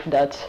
life that,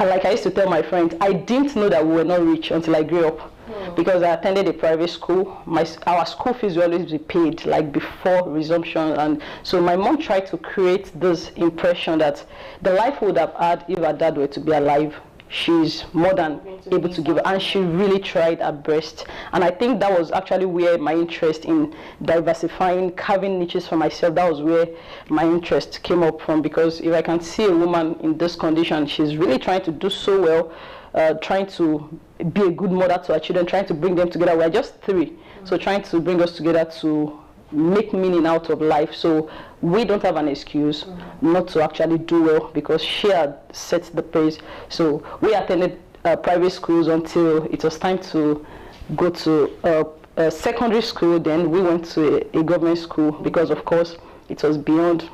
like I used to tell my friends, I didn't know that we were not rich until I grew up. Because I attended a private school. Our school fees will always be paid like before resumption, and so my mom tried to create this impression that the life we would have had if her dad were to be alive, she's more than able to give, and she really tried her best. And I think that was actually where my interest in diversifying, carving niches for myself, that was where my interest came up from. Because if I can see a woman in this condition, she's really trying to do so well, trying to be a good mother to her children, trying to bring them together. We're just 3, so trying to bring us together to make meaning out of life. So we don't have an excuse not to actually do well, because she had set the pace. So we attended private schools until it was time to go to secondary school. Then we went to a government school, because of course it was beyond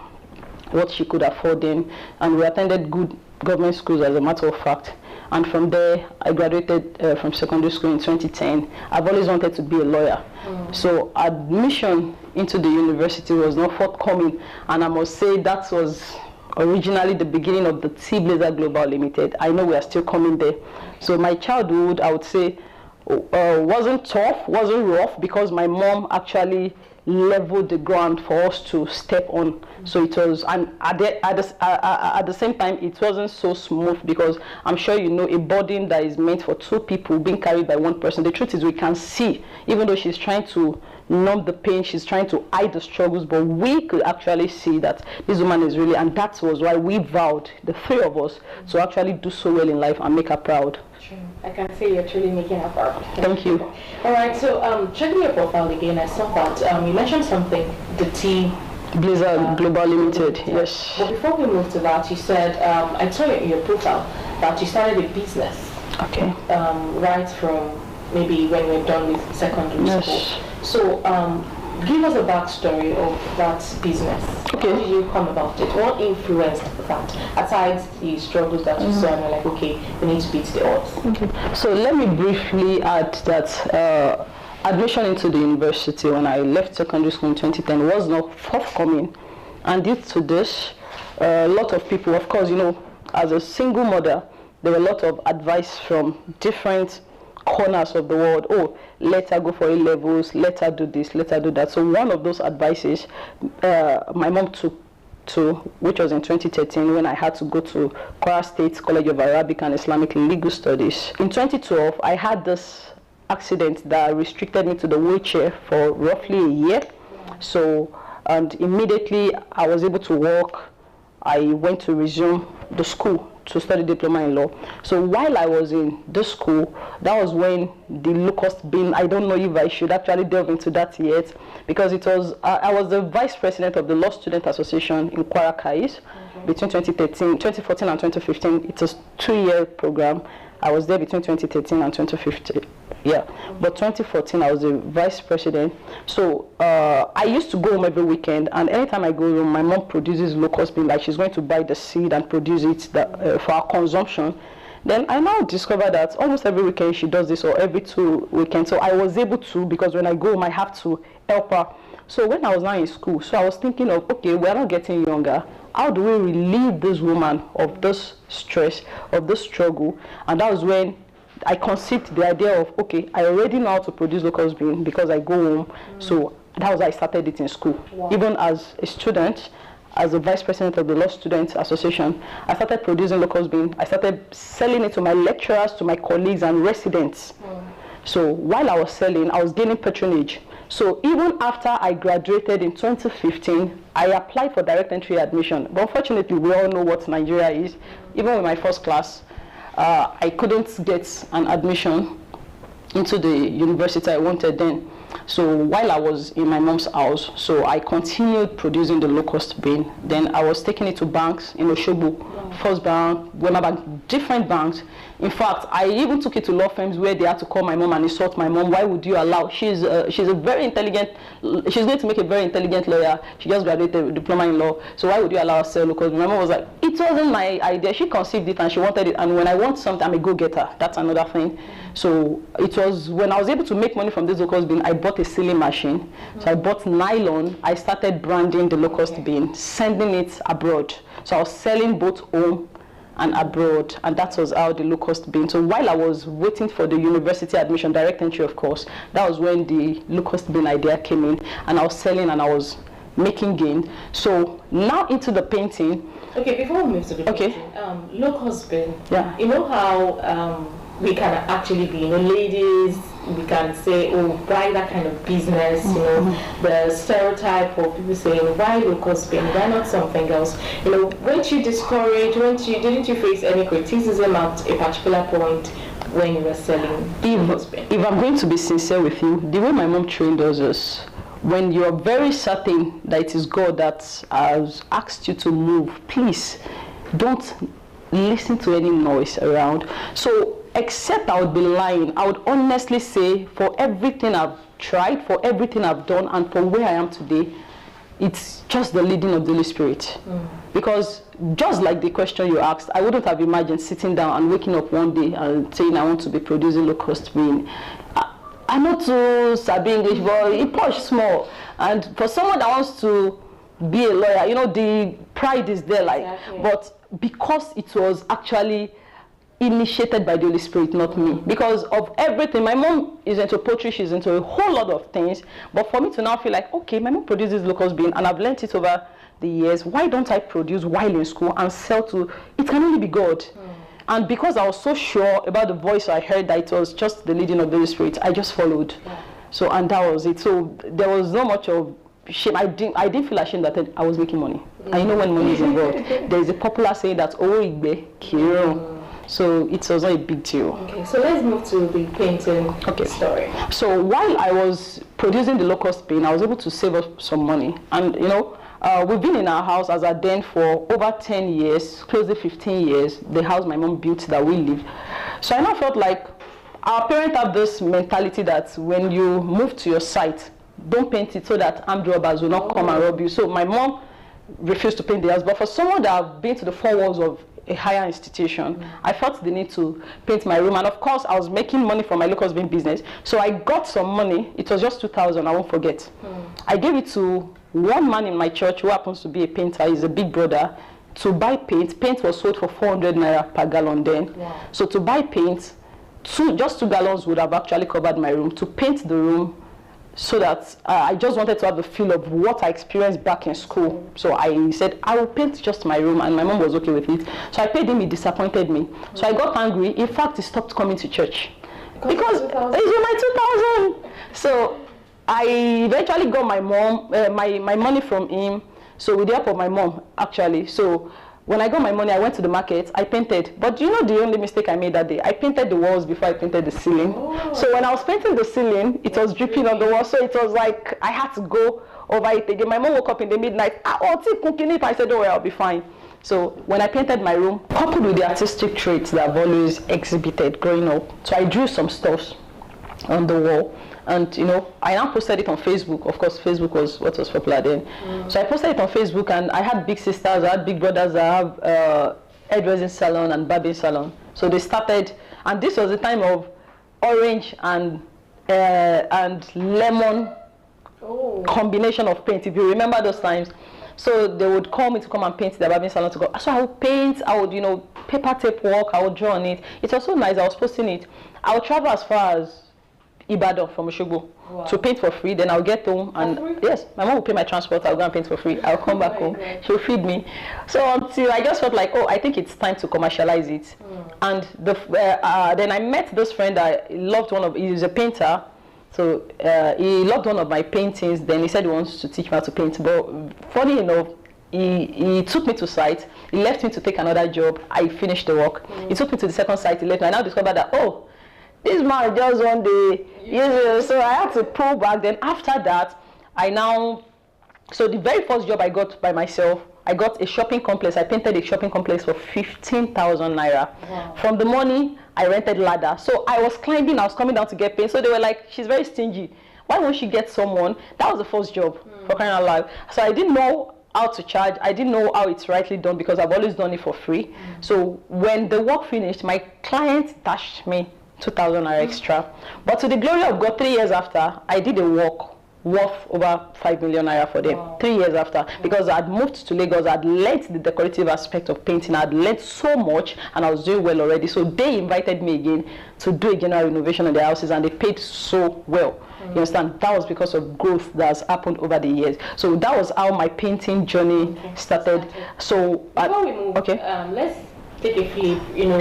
what she could afford then, and we attended good government schools as a matter of fact. And from there, I graduated from secondary school in 2010. I've always wanted to be a lawyer. So admission into the university was not forthcoming. And I must say that was originally the beginning of the T-Blazer Global Limited. I know we are still coming there. So my childhood, I would say, wasn't tough, wasn't rough, because my mom actually leveled the ground for us to step on. So it was, and at the same time, it wasn't so smooth, because I'm sure you know, a burden that is meant for 2 people being carried by 1 person. The truth is, we can see, even though she's trying to numb the pain, she's trying to hide the struggles, but we could actually see that this woman is really, and that was why we vowed, the 3 of us, to actually do so well in life and make her proud. True. I can say you're truly making her proud. Thank you. All right, so checking your profile again, I saw that you mentioned something, the Blazer Global Limited, yes. But before we move to that, you said, I saw in your profile that you started a business. Okay. Right from maybe when we're done with secondary school. So give us a backstory of that business. Okay. How did you come about it? What influenced that? Aside the struggles that you saw, and you're like, okay, we need to beat the odds. Okay. So let me briefly add that admission into the university when I left secondary school in 2010 was not forthcoming. And due to this, a lot of people, of course, you know, as a single mother, there were a lot of advice from different corners of the world. Oh, let her go for A-levels, let her do this, let her do that. So one of those advices my mom took to, which was in 2013, when I had to go to Kwara State College of Arabic and Islamic Legal Studies. In 2012, I had this accident that restricted me to the wheelchair for roughly a year. So, and immediately I was able to walk. I went to resume the school to study diploma in law. So while I was in the school, that was when the locust bean, I don't know if I should actually delve into that yet, because it was, I was the vice president of the Law Student Association in Kwara Kais between 2014 and 2015. It was a 2-year program. I was there between 2013 and 2015. Yeah, but 2014 I was the vice president. So I used to go home every weekend, and anytime I go home, my mom produces locust bean, like she's going to buy the seed and produce it for our consumption. Then I now discovered that almost every weekend she does this, or every 2 weekends. So I was able to, because when I go home, I have to help her. So when I was now in school, so I was thinking of, okay, we're not getting younger. How do we relieve this woman of this stress, of this struggle? And that was when I conceived the idea of, okay, I already know how to produce locust bean because I go home. So that was how I started it in school. Wow. Even as a student, as the vice president of the Law Students Association, I started producing locust bean. I started selling it to my lecturers, to my colleagues and residents. So while I was selling, I was gaining patronage. So even after I graduated in 2015, I applied for direct entry admission. But unfortunately, we all know what Nigeria is. Even with my first class, I couldn't get an admission into the university I wanted then. So while I was in my mom's house, so I continued producing the locust bean. Then I was taking it to banks in Oshobo, First Bank, Wema Bank, different banks. In fact, I even took it to law firms where they had to call my mom and insult my mom. Why would you allow? She's a very intelligent. She's going to make a very intelligent lawyer. She just graduated with diploma in law. So why would you allow her to sell locust bean? My mom was like, it wasn't my idea. She conceived it and she wanted it. And when I want something, I'm a go-getter. That's another thing. So it was when I was able to make money from this locust bean, I bought a sewing machine. So I bought nylon. I started branding the locust bean, sending it abroad. So I was selling both home and abroad, and that was how the low-cost bin. So while I was waiting for the university admission, direct entry of course, that was when the low-cost bin idea came in, and I was selling and I was making gain. So now into the painting. Okay, before we move to the painting, low-cost bin, you know how we can actually be, ladies, we can say, oh, why that kind of business, the stereotype of people saying, why low-cost bin, why not something else? Weren't you discouraged, didn't you face any criticism at a particular point when you were selling low-cost bin? If I'm going to be sincere with you, the way my mom trained us is, when you're very certain that it is God that has asked you to move, please don't listen to any noise around. So, except I would be lying, I would honestly say, for everything I've tried, for everything I've done, and for where I am today, it's just the leading of the Holy Spirit. Because just like the question you asked, I wouldn't have imagined sitting down and waking up one day and saying I want to be producing low-cost bin. I'm not too sabi English, but it push small. And for someone that wants to be a lawyer, the pride is there, but because it was actually initiated by the Holy Spirit, not me. Because of everything, my mom is into poetry, she's into a whole lot of things. But for me to now feel like, okay, my mom produces low-cost bin, and I've learned it over the years. Why don't I produce while in school and sell to? It can only be God. And because I was so sure about the voice I heard that it was just the leading of the Holy Spirit, I just followed. So, and that was it. So there was not much of shame. I didn't feel ashamed that I was making money. And when money is involved, there is a popular saying that "Oh, igbe kiro." So it was not a big deal. Okay, so let's move to the painting story. So while I was producing the low-cost bin, I was able to save up some money, and we've been in our house as a den for over 10 years, close to 15 years, the house my mom built that we live. So I now felt like our parents have this mentality that when you move to your site, don't paint it so that armed robbers will not come and rob you. So my mom refused to paint the house, but for someone that have been to the four walls of a higher institution, I felt the need to paint my room. And of course, I was making money from my low-cost bin business. So I got some money. It was just 2,000, I won't forget. I gave it to one man in my church who happens to be a painter, he's a big brother, to buy paint. Paint was sold for 400 naira per gallon then. So to buy paint, just 2 gallons would have actually covered my room. To paint the room, so that I just wanted to have the feel of what I experienced back in school. So I said, I will paint just my room, and my mom was okay with it. So I paid him, he disappointed me. So I got angry. In fact, he stopped coming to church. Because it's my 2,000. So I eventually got my mom, my money from him. So with the help of my mom, actually. So when I got my money, I went to the market, I painted. But you know the only mistake I made that day? I painted the walls before I painted the ceiling. So when I was painting the ceiling, it was dripping on the wall. So it was like, I had to go over it again. My mom woke up in the midnight. I said, don't worry, I'll be fine. So when I painted my room, coupled with the artistic traits that I've always exhibited growing up, so I drew some stuff on the wall. And I now posted it on Facebook. Of course, Facebook was what was popular then. So I posted it on Facebook, and I had big sisters, I had big brothers that have hairdressing salon and barbing salon. So they started, and this was the time of orange and lemon combination of paint. If you remember those times, so they would call me to come and paint their barbing salon to go. So I would paint, I would paper tape work, I would draw on it. It was so nice. I was posting it. I would travel as far as Ibadan from Osogbo to paint for free. Then I'll get home, and yes, my mom will pay my transport. I'll go and paint for free. I'll come back home. She'll feed me. So until I just felt like, I think it's time to commercialize it. And then I met this friend that loved he's a painter. So he loved one of my paintings. Then he said he wants to teach me how to paint. But funny enough, he took me to site. He left me to take another job. I finished the work. He took me to the second site. He left me. I now discovered that, this man just one day, so I had to pull back. Then after that, so the very first job I got by myself, I got a shopping complex. I painted a shopping complex for 15,000 naira. From the money, I rented ladder. So I was climbing, I was coming down to get paint. So they were like, she's very stingy. Why won't she get someone? That was the first job for crying out loud. So I didn't know how to charge. I didn't know how it's rightly done because I've always done it for free. So when the work finished, my client dashed me 2,000 naira extra. But to the glory of God, 3 years after, I did a work worth over 5 million naira for them. Wow. 3 years after, because I'd moved to Lagos, I'd learned the decorative aspect of painting, I'd learned so much, and I was doing well already. So they invited me again to do a general renovation on their houses, and they paid so well. You understand? That was because of growth that has happened over the years. So that was how my painting journey started. So before we move, let's take a flip. You know,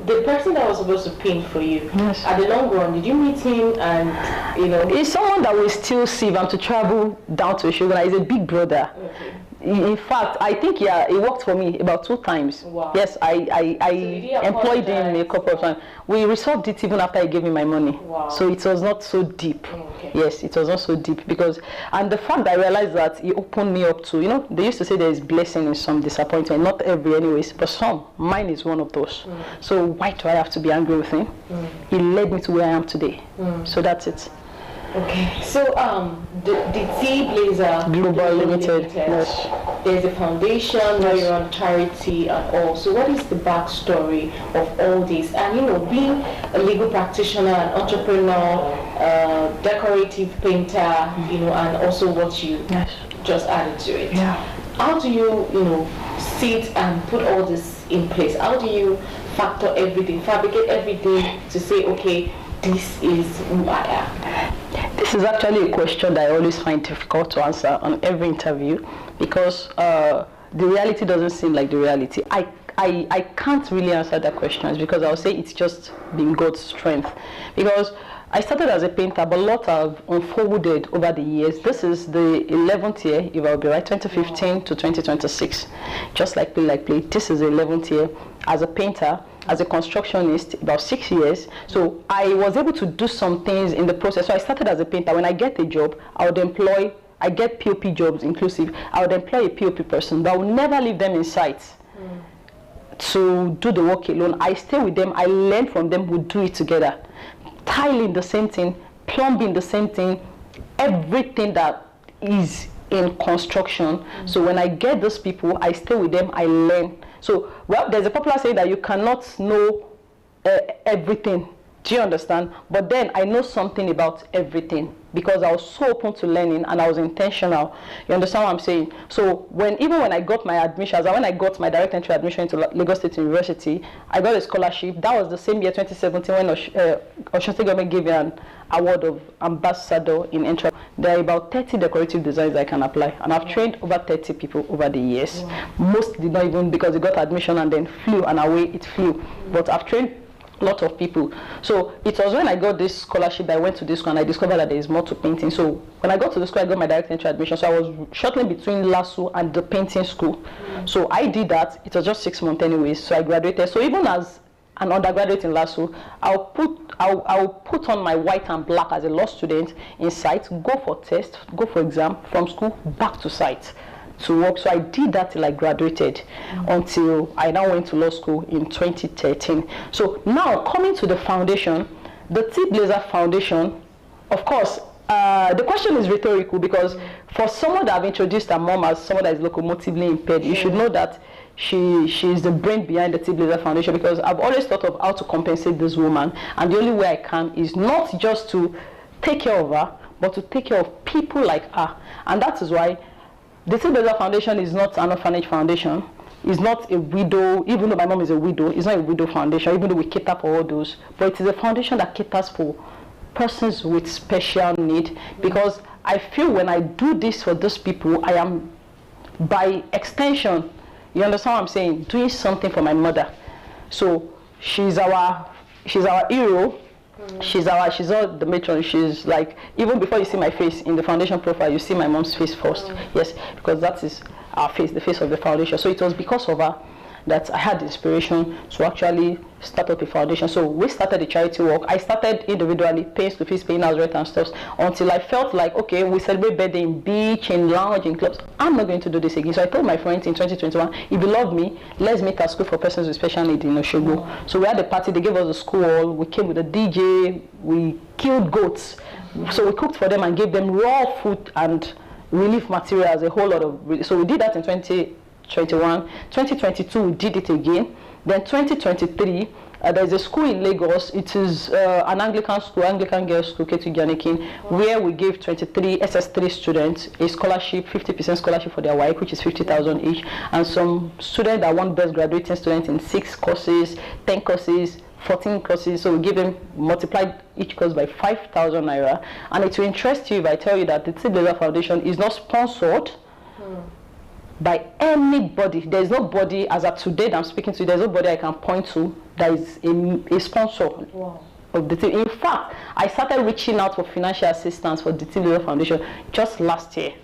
the person that was supposed to paint for you, yes, at the long run, did you meet him? And you know, he's someone that will still see if I'm to travel down to Sugar. He's a big brother. Okay. In fact, I think he worked for me about 2 times. Wow. Yes, I employed him a couple of times. We resolved it even after he gave me my money. Wow. So it was not so deep. Okay. Yes, it was not so deep because, and the fact that I realized that he opened me up to, you know, they used to say there is blessing in some disappointment. Not every anyways, but some. Mine is one of those. So why do I have to be angry with him? He led me to where I am today. So that's it. Okay, so the T Blazer Global Limited, yes. There's a foundation, where you're on charity and all. So what is the backstory of all this? And you know, being a legal practitioner, an entrepreneur, decorative painter, you know, and also what you just added to it. Yeah. How do you, you know, sit and put all this in place? How do you factor everything, fabricate everything to say, okay, this is who I am? This is actually a question that I always find difficult to answer on every interview because the reality doesn't seem like the reality. I can't really answer that question because I'll say it's just been God's strength. Because I started as a painter, but a lot have unfolded over the years. This is the 11th year, if I'll be right, 2015 to 2026. Just like play. This is the 11th year as a painter. As a constructionist, about 6 years. So I was able to do some things in the process. So I started as a painter. When I get a job, I get POP jobs inclusive. I would employ a POP person, but I would never leave them in sight to do the work alone. I stay with them. I learn from them. We do it together. Tiling, the same thing. Plumbing, the same thing. Everything that is in construction. So when I get those people, I stay with them. I learn. So, well, there's a popular saying that you cannot know everything. Do you understand? But then I know something about everything because I was so open to learning and I was intentional. You understand what I'm saying? So even when I got my admissions, and when I got my direct entry admission into Lagos State University, I got a scholarship. That was the same year, 2017, when Osun State government gave me an award of ambassador in entry. There are about 30 decorative designs I can apply, and I've trained over 30 people over the years. Wow. Most did not even, because they got admission and then flew, and away it flew. But I've trained a lot of people. So it was when I got this scholarship that I went to this school and I discovered that there is more to painting. So when I got to the school, I got my direct entry admission. So I was shuttling between LASU and the painting school. So I did that. It was just 6 months anyways. So I graduated. So even as an undergraduate in LASU, I'll put on my white and black as a law student in site, go for test, go for exam, from school back to site to work. So I did that till I graduated until I now went to law school in 2013. So now coming to the foundation, the T Blazer Foundation, of course, the question is rhetorical because for someone that I've introduced her mom as someone that is locomotively impaired, you should know that she is the brain behind the T Blazer Foundation, because I've always thought of how to compensate this woman, and the only way I can is not just to take care of her, but to take care of people like her. And that is why the T Blazer Foundation is not an orphanage foundation. It's not a widow, even though my mom is a widow, it's not a widow foundation, even though we cater for all those. But it is a foundation that caters for persons with special need, because I feel when I do this for those people, I am, by extension, you understand what I'm saying, doing something for my mother. So she's our hero. She's all the matron. She's like, even before you see my face in the foundation profile, you see my mom's face first. Yes, because that is our face, the face of the foundation. So it was because of her that I had the inspiration to actually start up a foundation. So we started the charity work. I started individually, paying school fees, paying house rent and stuff, until I felt like, okay, we celebrate birthday in beach, in lounge, in clubs. I'm not going to do this again. So I told my friends in 2021, if you love me, let's meet at school for persons with special needs in Osogbo. So we had a party, they gave us a school hall, we came with a DJ, we killed goats. So we cooked for them and gave them raw food and relief materials, a whole lot of, so we did that in 2021. 2022 we did it again. Then 2023, there's a school in Lagos. It is an Anglican school, Anglican Girls School, Ketu Gianikin, where we gave 23 SS3 students a scholarship, 50% scholarship for their WAEC, which is 50,000 each, and some students that want best graduating students in 6 courses, 10 courses, 14 courses. So we give them, multiplied each course by 5,000 naira. And it will interest you if I tell you that the T-Blazer Foundation is not sponsored by anybody. There's nobody, as of today that I'm speaking to, there's nobody I can point to that is a sponsor of the team. In fact, I started reaching out for financial assistance for the T-Blazer Foundation just last year.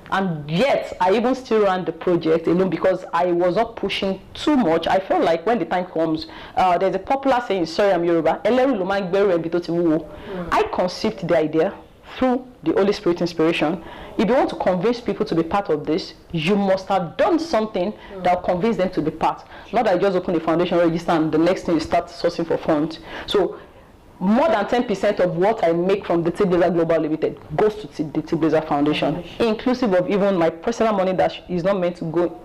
And yet, I even still ran the project alone because I was not pushing too much. I felt like when the time comes, there's a popular saying, sorry, I'm Yoruba, I conceived the idea through the Holy Spirit inspiration. If you want to convince people to be part of this, you must have done something that will convince them to be part. Not that you just open the foundation register and the next thing you start sourcing for funds. So more than 10% of what I make from the T-Blazer Global Limited goes to the T-Blazer Foundation, inclusive of even my personal money that is not meant to go.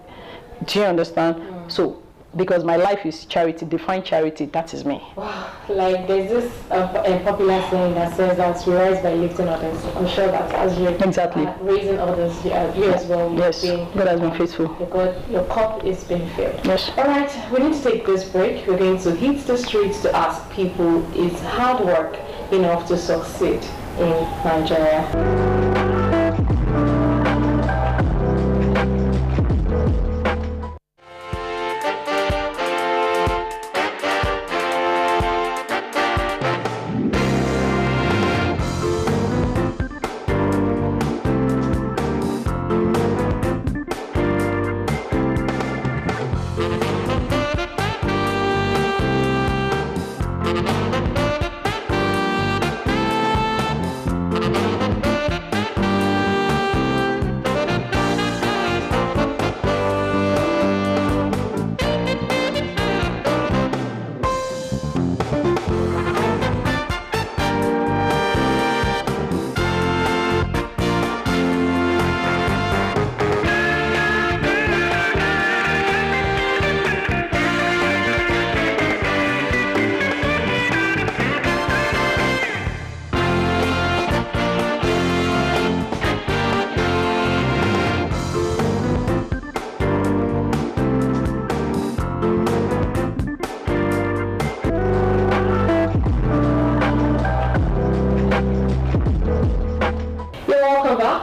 Do you understand? So, because my life is charity, defined charity, that is me. Wow, like there's this popular saying that says that we rise by lifting others. I'm sure that as you're raising others, you as well. Yes, God has been faithful. Your cup is being filled. Yes. All right, we need to take this break. We're going to hit the streets to ask people, is hard work enough to succeed in Nigeria?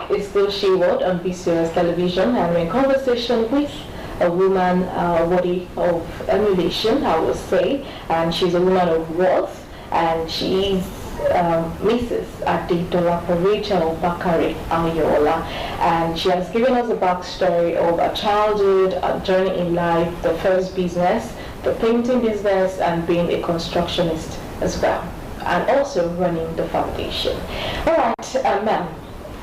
It's still She World on BCOS television, and we're in conversation with a woman worthy of emulation, I would say, and she's a woman of worth, and she's Mrs. Adedola Rachel Bakari Ayola, and she has given us a backstory of her childhood, a journey in life, the first business, the painting business, and being a constructionist as well, and also running the foundation. All right, ma'am.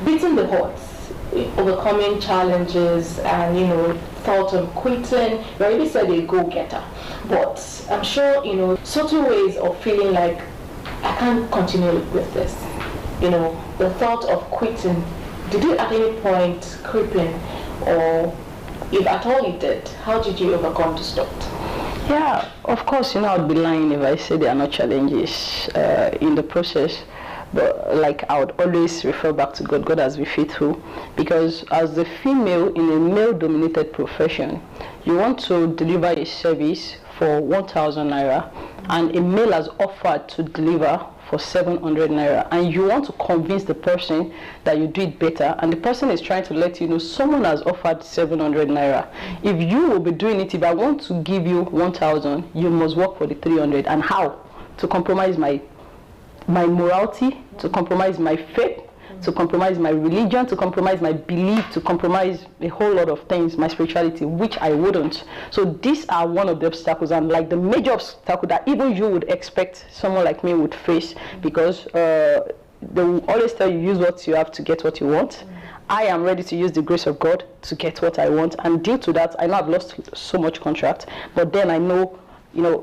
Beating the odds, overcoming challenges, and thought of quitting. You already said a go-getter, but I'm sure subtle ways of feeling like I can't continue with this. The thought of quitting. Did you at any point creep in, or if at all you did, how did you overcome to stop? Yeah, of course. I'd be lying if I said there are no challenges in the process. But like I would always refer back to God. God has been faithful, because as a female in a male-dominated profession, you want to deliver a service for 1,000 naira, and a male has offered to deliver for 700 naira, and you want to convince the person that you do it better, and the person is trying to let you know someone has offered 700 naira. If you will be doing it, if I want to give you 1,000, you must work for the 300. And how? To compromise my morality, to compromise my faith, to compromise my religion, to compromise my belief, to compromise a whole lot of things, my spirituality, which I wouldn't. So these are one of the obstacles, and like the major obstacle that even you would expect someone like me would face, because they will always tell you, use what you have to get what you want. I am ready to use the grace of God to get what I want, and due to that, I know I've lost so much contract, but then I know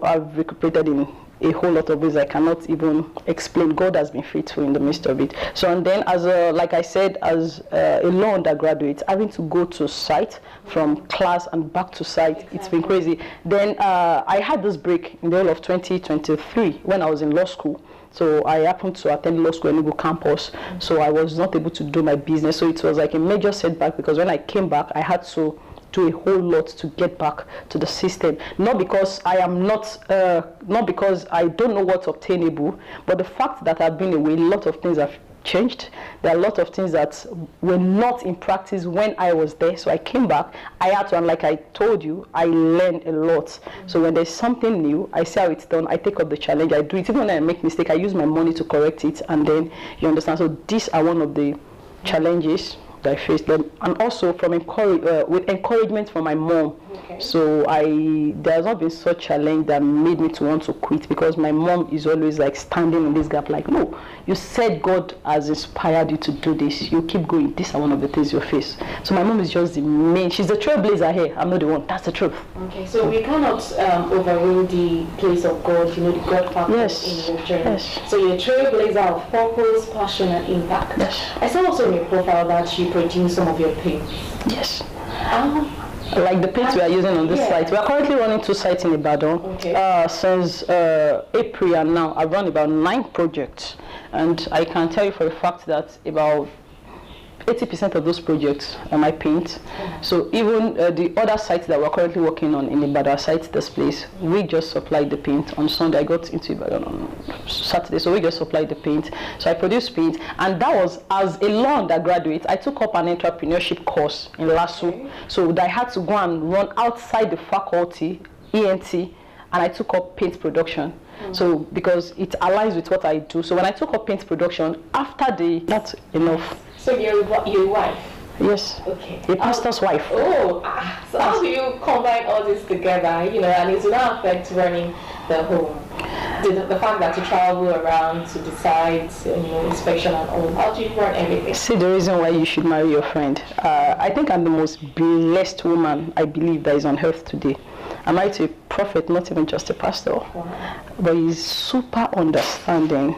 I've recuperated in a whole lot of ways I cannot even explain. God has been faithful in the midst of it. So, and then like I said, as a law undergraduate, having to go to site from class and back to site, exactly. It's been crazy. Then I had this break in the whole of 2023 when I was in law school. So I happened to attend law school in Enugu campus, so I was not able to do my business. So it was like a major setback, because when I came back, I had to do a whole lot to get back to the system. Not because I am not because I don't know what's obtainable, but the fact that I've been away, a lot of things have changed. There are a lot of things that were not in practice when I was there. So I came back, I had to, and like I told you, I learned a lot. So when there's something new, I see how it's done, I take up the challenge, I do it. Even when I make mistake, I use my money to correct it, and then you understand. So these are one of the challenges I faced them, and also from with encouragement from my mom. Okay. So there has not been such challenge that made me to want to quit, because my mom is always like standing in this gap, like, no, you said God has inspired you to do this, you keep going, these are one of the things you face. So my mom is just she's the trailblazer here, I'm not the one, that's the truth. Okay, so we cannot overrule the place of God, the God factor in your journey. Yes. So you're a trailblazer of purpose, passion, and impact. Yes. I saw also in your profile that you produce some of your paints. Yes. Like the paints we are using on this site. We are currently running 2 sites in Ibadan. Okay. Since April, and now I've run about 9 projects, and I can tell you for a fact that about 80% of those projects are my paint. So even the other sites that we're currently working on in Ibadan site displays, we just supplied the paint. On Sunday, I got into Ibadan on Saturday, so we just supplied the paint. So I produced paint, and that was, as a law undergraduate, I took up an entrepreneurship course in LASU. Okay. So I had to go and run outside the faculty, ENT, and I took up paint production. So because it aligns with what I do. So when I took up paint production, that's enough. So your wife? Yes. Okay. A pastor's wife. Oh, so how do you combine all this together? And it will not affect running the home. The fact that you travel around to decide, inspection and all. How do you run everything? See, the reason why you should marry your friend. I think I'm the most blessed woman I believe that is on earth today. I'm married to a prophet, not even just a pastor. Wow. But he's super understanding.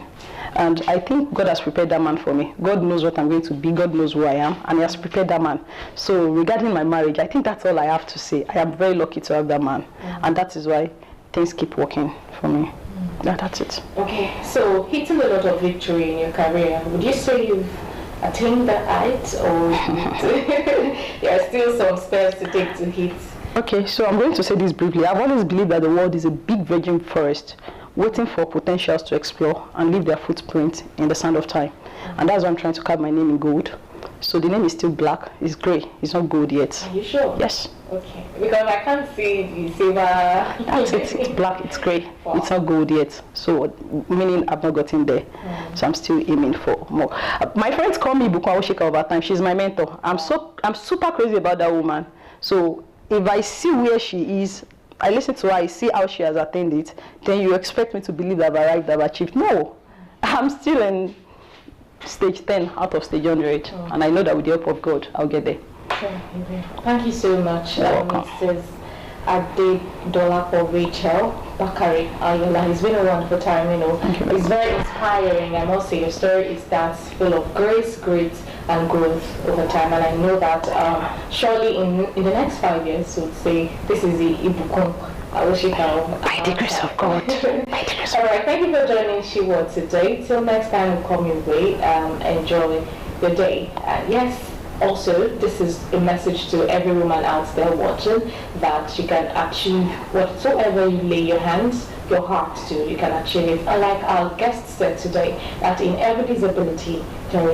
And I think God has prepared that man for me. God knows what I'm going to be. God knows who I am. And he has prepared that man. So regarding my marriage, I think that's all I have to say. I am very lucky to have that man. And that is why things keep working for me. Yeah, that's it. Okay, so hitting a lot of victory in your career, would you say you've attained the height, or there are still some steps to take to hit? Okay, so I'm going to say this briefly. I've always believed that the world is a big virgin forest waiting for potentials to explore and leave their footprint in the sand of time. And that's why I'm trying to carve my name in gold. So the name is still black, it's grey, it's not gold yet. Are you sure? Yes. Okay, because I can't see the silver. That's it, it's black, it's grey, it's not gold yet. So meaning I've not gotten there. So I'm still aiming for more. My friends call me Bukwa Oshika over time, she's my mentor. I'm super crazy about that woman. So if I see where she is, I listen to her, I see how she has attained it, then you expect me to believe that I've arrived, I've achieved. No, I'm still in stage 10 out of stage 100, and I know that with the help of God, I'll get there. Sure. Thank you so much. You're welcome. It says Adedola Rachel Bakari Ayola. It's been a wonderful time, It's very inspiring. I must say your story is that's full of grace, grit, and growth over time. And I know that surely in the next 5 years, we'll say this is the Ibukun. By the grace of God. Alright, thank you for joining Shiwa today. Till next time we come your way, enjoy your day. And yes, also, this is a message to every woman out there watching that you can achieve whatsoever you lay your hands, your heart to, you can achieve it. And like our guest said today, that in every disability, there